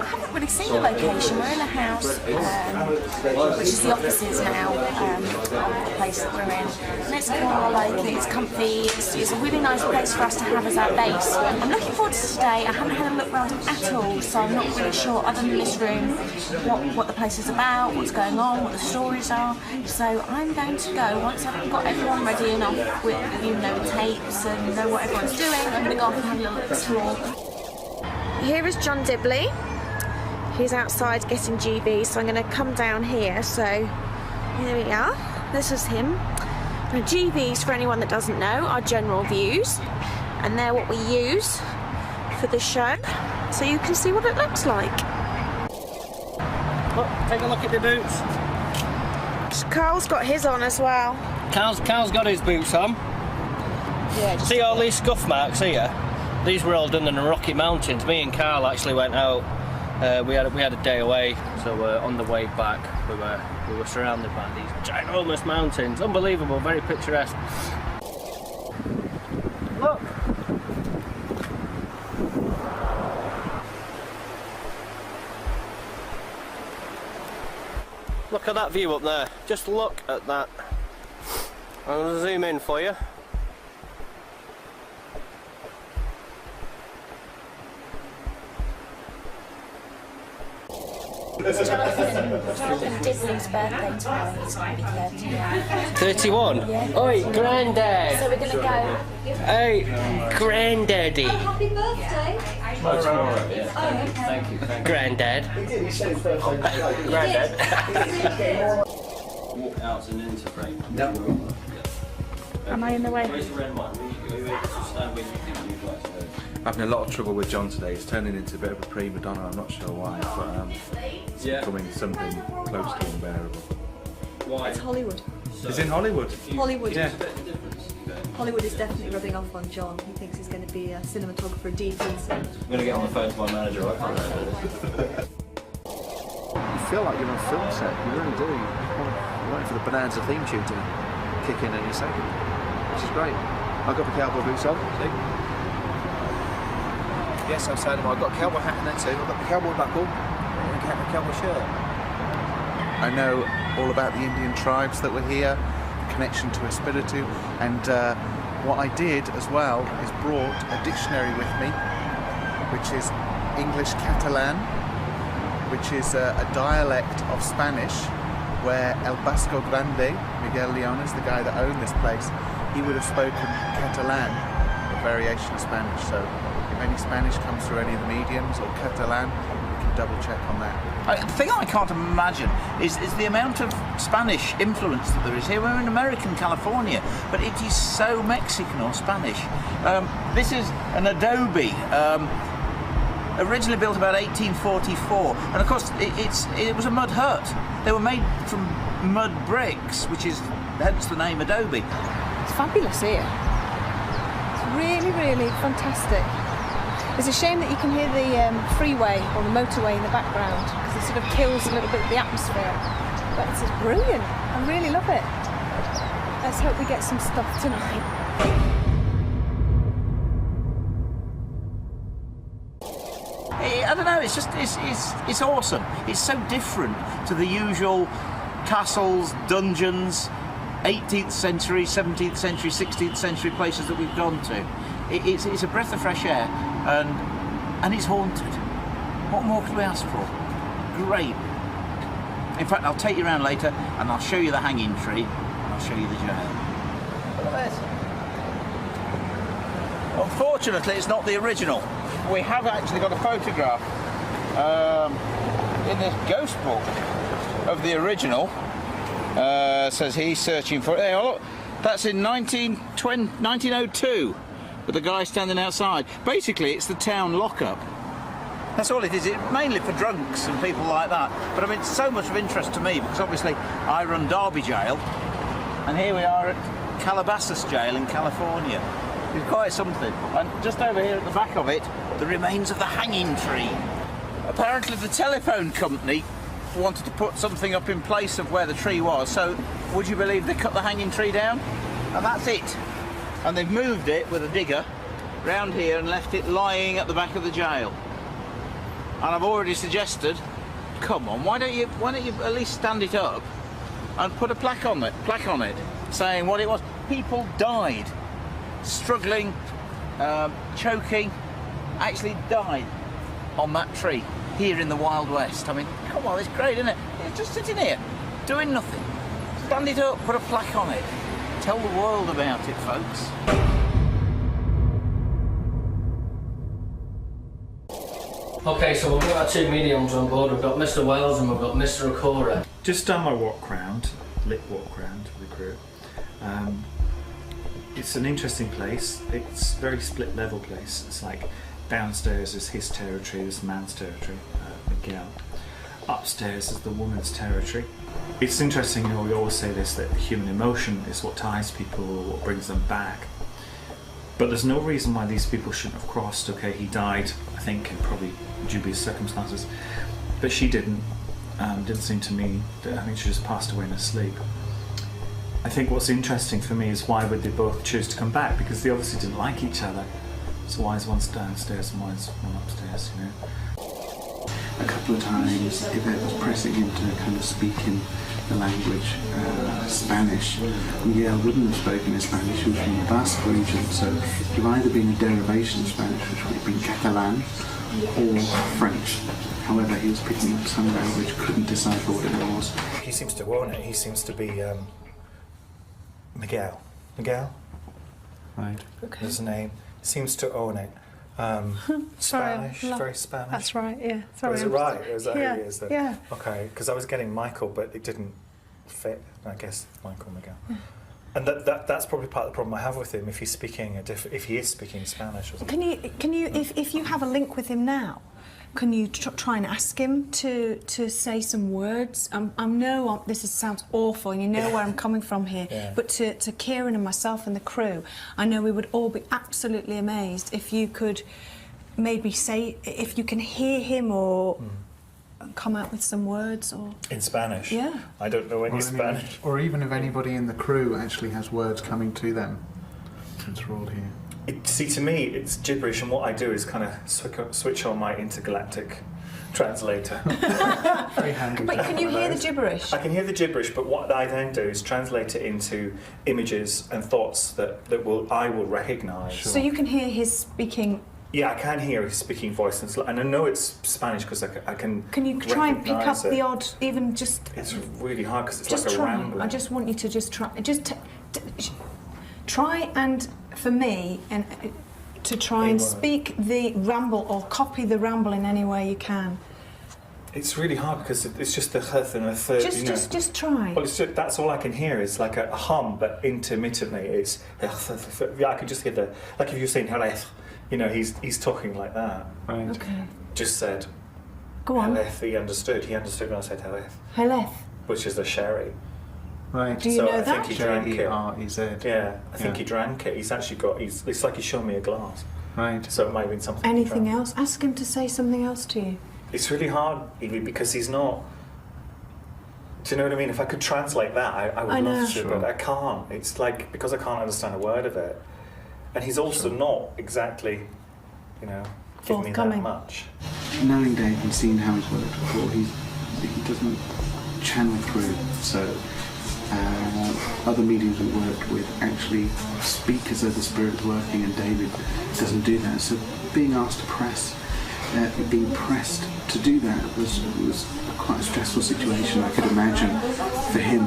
haven't really seen the location. We're in a house, which is the offices now, the place that we're in. And it's cool, I like it, it's comfy, it's a really nice place for us to have as our base. I'm looking forward to today. I haven't had a look around at all, so I'm not really sure, other than this room, what the place is about, what's going on, what the stories are. So I'm going to go, once I've got everyone ready enough with, you know, tapes and know what everyone's doing, I'm going to go off and have a little explore. Here is John Dibley. He's outside getting GVs, so I'm going to come down here. So here we are. This is him. Now, GVs, for anyone that doesn't know, are general views, and they're what we use for the show, so you can see what it looks like. Look, take a look at the boots. Carl's got his on as well. Carl's got his boots on. Yeah. See all these scuff marks here? These were all done in the Rocky Mountains. Me and Carl actually went out. We had a day away, so on the way back we were surrounded by these ginormous mountains. Unbelievable, very picturesque. Look. Look at that view up there. Just look at that. I'm going to zoom in for you. Jonathan Dibley's birthday tomorrow. He's going to be 31. 31? Yeah. Oi, Grandad! So we're going to go. Hey, Granddaddy! Happy birthday! Thank you. Granddad. Granddad. Walk out and into frame. Am I in the way? Having a lot of trouble with John today. He's turning into a bit of a prima donna. I'm not sure why, but it's becoming something close to unbearable. Why? It's Hollywood. It's in Hollywood. Hollywood. Yeah. Hollywood is definitely rubbing off on John. He thinks he's going to be a cinematographer decency. I'm going to get on the phone to my manager. I can't handle this. You feel like you're on a film set. You really do. You're waiting for the Bonanza theme tune to kick in any second, which is great. I've got the cowboy boots on. See? Yes, I'm saying I've got a cowboy hat in there too. I've got the cowboy buckle and a cowboy shirt. I know all about the Indian tribes that were here, connection to Espiritu, and what I did as well is brought a dictionary with me, which is English Catalan, which is a dialect of Spanish, where El Vasco Grande, Miguel Leonis, the guy that owned this place, he would have spoken Catalan, a variation of Spanish. So if any Spanish comes through any of the mediums or Catalan, we can double check on that. The thing I can't imagine is the amount of Spanish influence that there is here. We're in American California, but it is so Mexican or Spanish. This is an Adobe, originally built about 1844, and of course it was a mud hut. They were made from mud bricks, which is hence the name Adobe. It's fabulous here. It's really, really fantastic. It's a shame that you can hear the freeway or the motorway in the background, because it sort of kills a little bit of the atmosphere. But it's just brilliant. I really love it. Let's hope we get some stuff tonight. I don't know, it's awesome. It's so different to the usual castles, dungeons, 18th century, 17th century, 16th century places that we've gone to. It's a breath of fresh air, and it's haunted. What more could we ask for? Great. In fact, I'll take you around later and I'll show you the hanging tree and I'll show you the jail. Look at this. Unfortunately, it's not the original. We have actually got a photograph in this ghost book of the original. Says he's searching for it. Hey, look, that's in 1902 with the guy standing outside. Basically, it's the town lockup. That's all it is. It's mainly for drunks and people like that. But I mean, it's so much of interest to me because obviously I run Derby Jail, and here we are at Calabasas Jail in California. It's quite something. And just over here at the back of it, the remains of the hanging tree. Apparently the telephone company wanted to put something up in place of where the tree was, so would you believe they cut the hanging tree down? And that's it. And they've moved it with a digger round here and left it lying at the back of the jail. And I've already suggested, come on, why don't you at least stand it up and put a plaque on it saying what it was. People died, struggling, choking, actually died on that tree here in the Wild West. I mean, come on, it's great, isn't it? It's just sitting here, doing nothing. Stand it up, put a plaque on it. Tell the world about it, folks. Okay, so we've got our two mediums on board. We've got Mr. Wells and we've got Mr. Okora. Just done my walk round, lit walk round with the crew. It's an interesting place. It's a very split level place. It's like downstairs is his territory, this man's territory, Miguel. Upstairs is the woman's territory. It's interesting, you know, we always say this, that human emotion is what ties people, what brings them back. But there's no reason why these people shouldn't have crossed. Okay, he died, I think, in probably dubious circumstances, but she didn't. Didn't seem to me that, I think she just passed away in her sleep. I think what's interesting for me is why would they both choose to come back? Because they obviously didn't like each other. So why is one downstairs and why is one upstairs, you know? A couple of times Yvette was pressing him to kind of speak in the language, Spanish. Miguel wouldn't have spoken in Spanish, he was from the Basque region, so it would have either been a derivation of Spanish, which would have been Catalan, or French. However, he was picking up some language, couldn't decipher what it was. He seems to own it. He seems to be Miguel. Miguel? Right. Okay. His name. Seems to own it. Spanish, very Spanish. That's right, yeah. Sorry. Was it right? Is that yeah, who he is then? yeah. Okay, because I was getting Michael, but it didn't fit, I guess, Michael Miguel. And that's probably part of the problem I have with him, if he's speaking if he is speaking Spanish or something. Can you if you have a link with him now, can you try and ask him to say some words? I know sounds awful, and you know where I'm coming from here. Yeah. But to Kieran and myself and the crew, I know we would all be absolutely amazed if you could maybe say, if you can hear him or come out with some words or In Spanish? Yeah. I don't know any Spanish. Or even if anybody in the crew actually has words coming to them, since we're all here. See, to me, it's gibberish, and what I do is kind of switch on my intergalactic translator. Very handy. But to can have you one of hear the those. gibberish? I can hear the gibberish, but what I then do is translate it into images and thoughts that I will recognise. Sure. So you can hear his speaking. Yeah, I can hear his speaking voice, and I know it's Spanish because I can. Can you try and pick up recognise it. the odd, even just? It's really hard because it's Just like a try. rambling. I just want you to just try. Try and for me and to try and speak the ramble or copy the ramble in any way you can. It's really hard because it's just the th and a third. Just try. Well, that's all I can hear is like a hum, but intermittently it's. Yeah, I can just hear like if you're saying Jerez, he's talking like that. Right. Okay. Just said. Go on. Jerez, he understood. He understood when I said Jerez, Heleth. which is the sherry. Right. Do you So know I that? think he drank it. J-E-R-E-Z. Yeah, I think Yeah. he drank it. He's actually got. It's like he's shown me a glass. Right. So it might have been something. he Anything drank. else? Ask him to say something else to you. It's really hard, Evie, because he's not. Do you know what I mean? If I could translate that, I would I know. love to, Sure. but I can't. It's like because I can't understand a word of it, and he's also not exactly, giving me that Forthcoming. much. Knowing Dave and seeing how he's worked before, he doesn't channel through, so other mediums we worked with actually speak as though the spirit's working, and David doesn't do that. So being asked to being pressed to do that was quite a stressful situation, I could imagine, for him.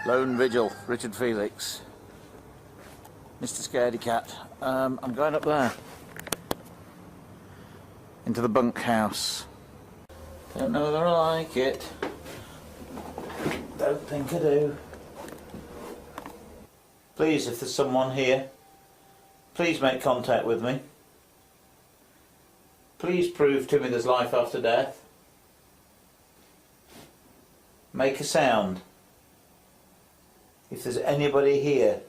Lone Vigil, Richard Felix. Mr. Scaredy Cat. I'm going up there. Into the bunkhouse. Don't know whether I like it. Don't think I do. Please, if there's someone here, please make contact with me. Please prove to me there's life after death. Make a sound. If there's anybody here,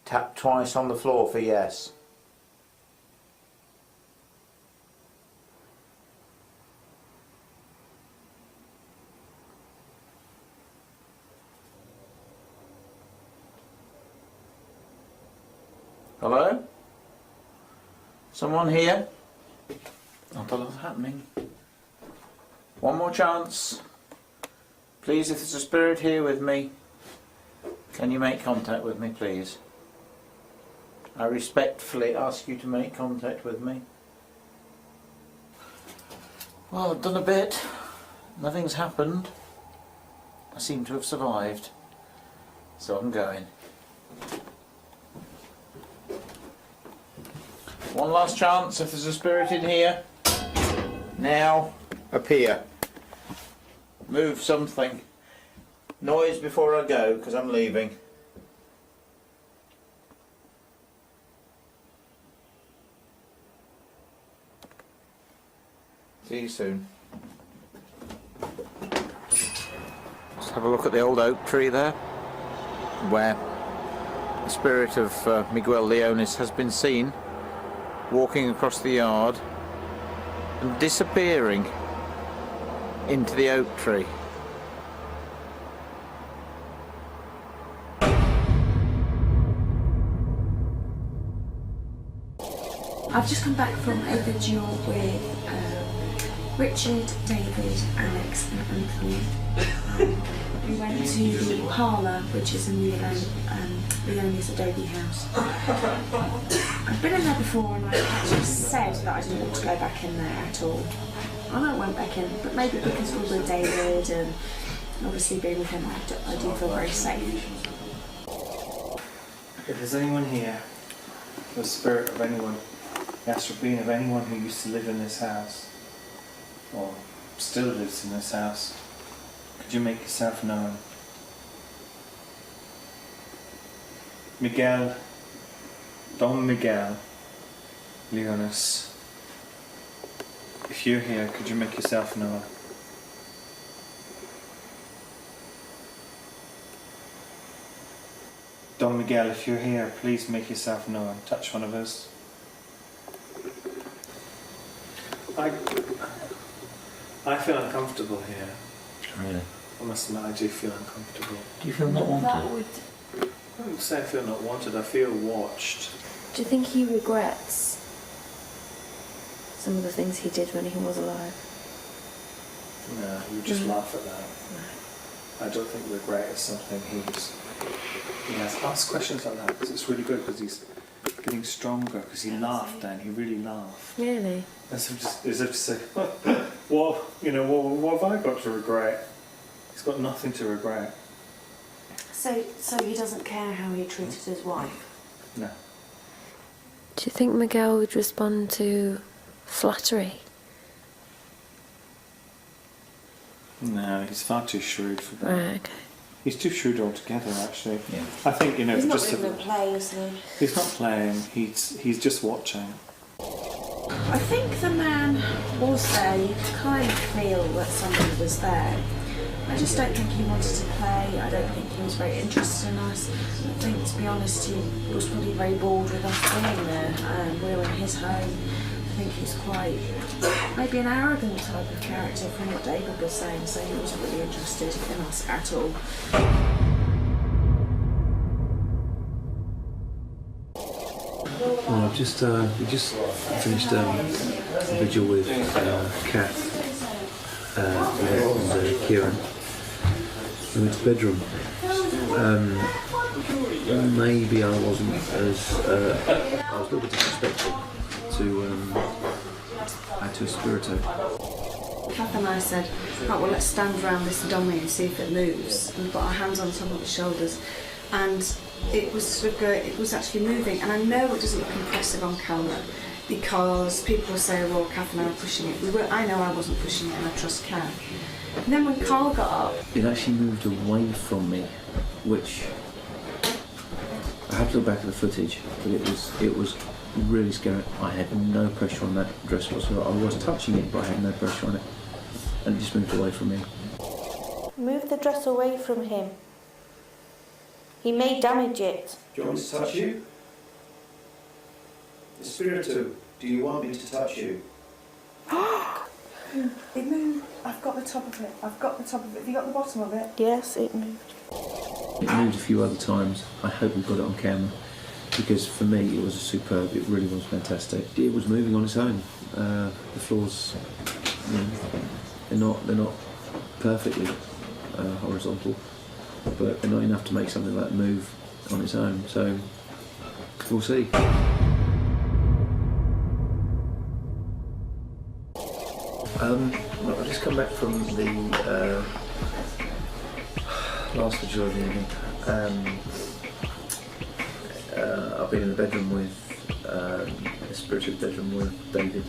tap twice on the floor for yes. Hello? Someone here? I don't know what's happening. One more chance. Please, if there's a spirit here with me, can you make contact with me, please? I respectfully ask you to make contact with me. Well, I've done a bit. Nothing's happened. I seem to have survived. So I'm going. One last chance, if there's a spirit in here. Now, appear. Move something. Noise before I go, because I'm leaving. See you soon. Let's have a look at the old oak tree there, where the spirit of Miguel Leonis has been seen walking across the yard and disappearing into the oak tree. I've just come back from a vigil with Richard, David, Alex and Anthony. We went to the parlour, which is in the Leonis Adobe house. I've been in there before and I actually said that I didn't want to go back in there at all. I don't went back in, but maybe because we were with David and obviously being with him, I do feel very safe. If there's anyone here, the spirit of anyone, the astral being of anyone who used to live in this house, or still lives in this house, could you make yourself known? Miguel, Don Miguel Leonis, if you're here, could you make yourself known? Don Miguel, if you're here, please make yourself known. Touch one of us. I feel uncomfortable here. Really? I must admit, I do feel uncomfortable. Do you feel not wanted? I wouldn't say I feel not wanted, I feel watched. Do you think he regrets some of the things he did when he was alive? No, you would just laugh at that. No. I don't think regret is something he has asked questions like that because it's really good because he's getting stronger because he laughed then, he really laughed. Really? As if to say, what have I got to regret? He's got nothing to regret. So he doesn't care how he treated his wife? No. Do you think Miguel would respond to flattery? No, he's far too shrewd for that. Right, okay. He's too shrewd altogether, actually. Yeah. I think, He's not just even playing, is he? he's not playing. He's just watching. I think the man was there. You could kind of feel that somebody was there. I just don't think he wanted to play. I don't think he was very interested in us. I think, to be honest, he was probably very bored with us being there. We were in his home. I think he's quite maybe an arrogant type of character from what David was saying, so he wasn't really interested in us at all. Well, we just finished a vigil with Kath and Kieran. We went to the bedroom. Maybe I wasn't as I was a little bit disrespectful to Spirito. Kath and I said, right, well, let's stand around this dummy and see if it moves. And we put our hands on top of its shoulders, and it was sort of it was actually moving. And I know it doesn't look impressive on camera because people will say, well, Kath and I were pushing it. I know I wasn't pushing it, and I trust Kath. And then when Carl got up, It actually moved away from me, which I have to look back at the footage, but it was really scary. I had no pressure on that dress whatsoever. I was touching it, but I had no pressure on it, and it just moved away from me. Move the dress away from him. He may damage it. Do you want me to touch you? Spiritu, do you want me to touch you? It moved. I've got the top of it. Have you got the bottom of it? Yes, it moved. It moved a few other times. I hope we've got it on camera. because for me it was superb. It really was fantastic. It was moving on its own. The floors, you know, they're not perfectly horizontal, but they're not enough to make something like that move on its own. So we'll see. Well, I've just come back from the last vigil of the evening. I've been in the bedroom with, the spiritual bedroom with David.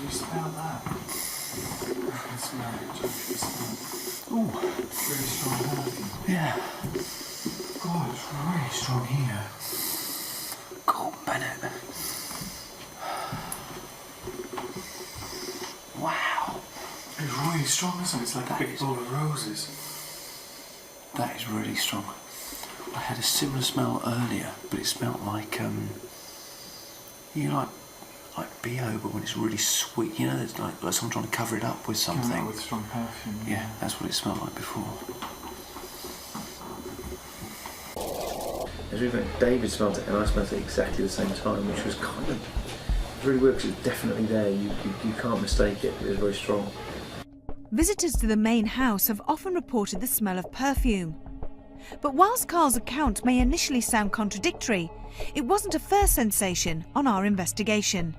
You smell that? I can smell it. Oh, really strong perfume. Yeah. God, it's really strong here. God, Bennett. Wow. It's really strong, isn't it? It's like a big bowl of roses. That is really strong. I had a similar smell earlier, but it smelled like, you know, like BO, but when it's really sweet. You know, it's like someone trying to cover it up with something. With strong perfume. Yeah, that's what it smelled like before. As we went, David smelled it and I smelled it exactly the same time, which was kind of really weird because it's definitely there. You can't mistake it. It was very strong. Visitors to the main house have often reported the smell of perfume. But whilst Carl's account may initially sound contradictory, it wasn't a first sensation on our investigation.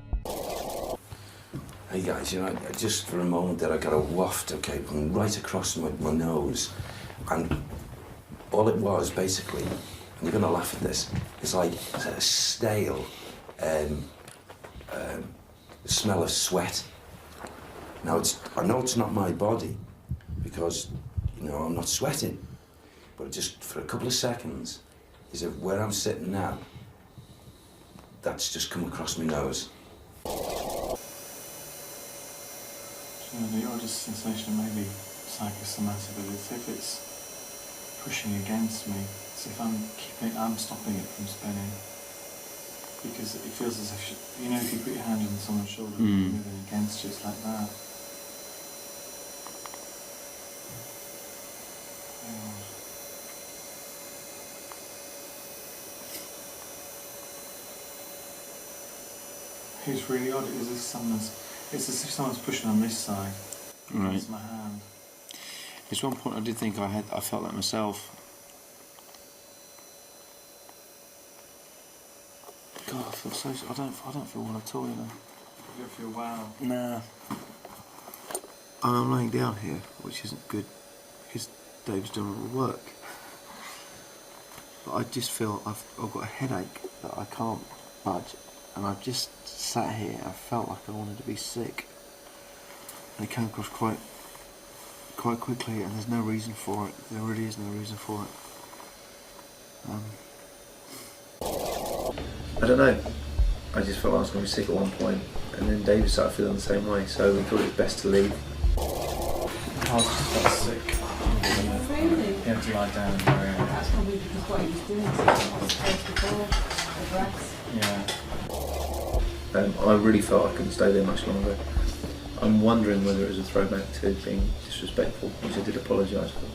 Hey guys, you know, just for a moment there I got a waft, okay, from right across my nose, and all it was basically, and you're gonna laugh at this, it's like a stale smell of sweat. Now I know it's not my body because, you know, I'm not sweating, but just for a couple of seconds, is that where I'm sitting now, that's just come across my nose. You know, the oddest sensation may be psychosomatic, but it's if it's pushing against me, it's if I'm stopping it from spinning. Because it feels as if, you know, if you put your hand on someone's shoulder and you're moving against you, it's like that. It's really odd. It's as if someone's pushing on this side. Right. It's my hand. There's one point I did think I felt that myself. God, I feel so. I don't feel well at all, you know. You don't feel wow? Nah. I'm laying down here, which isn't good because Dave's doing all the work. But I just feel I've got a headache that I can't budge, and I've just sat here. I felt like I wanted to be sick, and it came across quite quickly, and there's no reason for it. There really is no reason for it. I don't know. I just felt I was going to be sick at one point, and then David started feeling the same way, so we thought it was best to leave. I was just felt sick. Really? You have to lie down and carry on. That's probably because what he was doing before, the breaths. Yeah. I really felt I couldn't stay there much longer. I'm wondering whether it was a throwback to being disrespectful, which I did apologise for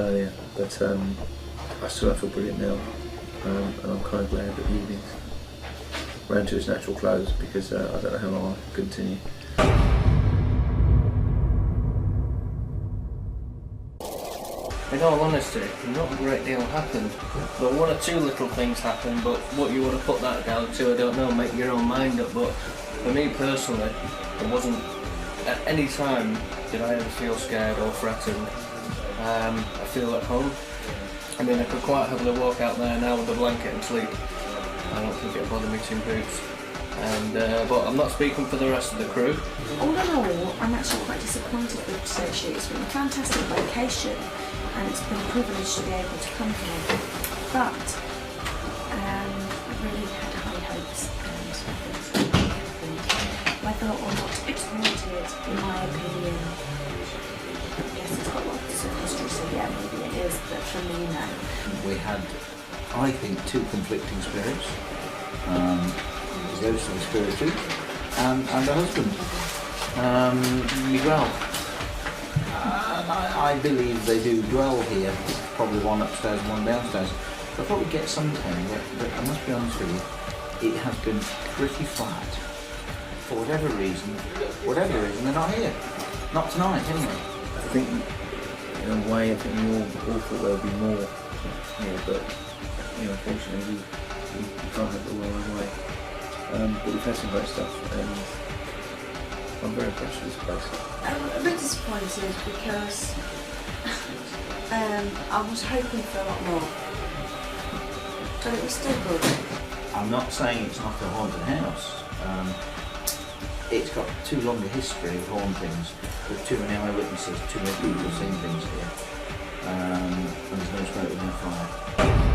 earlier, but I still don't feel brilliant now, and I'm kind of glad that the evening's ran to its natural close because I don't know how long I can continue. In all honesty, not a great deal happened, but one or two little things happened, but what you would have put that down to, I don't know, make your own mind up, but for me personally, it wasn't, at any time did I ever feel scared or threatened. I feel at home. I mean, I could quite happily walk out there now with a blanket and sleep. I don't think it'd bother me two boots. And, but I'm not speaking for the rest of the crew. All in all, I'm actually quite disappointed with Sochi. It's been a fantastic vacation and it's been a privilege to be able to come here. But I really had high hopes and whether or not it's wanted, in my opinion, yes, it's got lots of history, so yeah, maybe it is, but for me, no. We had, I think, two conflicting spirits. There's some spiritual and the husband, Miguel. I believe they do dwell here, probably one upstairs and one downstairs. They'll probably get some time, but I must be honest with you, it has been pretty flat. For whatever reason, they're not here. Not tonight, anyway. I think, in a way, I think we all thought there would be more here, but unfortunately, we can't have it all our way. But we've had some great stuff, and I'm very impressed with this place. I'm a bit disappointed because I was hoping for a lot more, but it was still good. I'm not saying it's not a haunted house. It's got too long a history of hauntings, with too many eyewitnesses, too many people have seen things here, and there's no smoke without fire.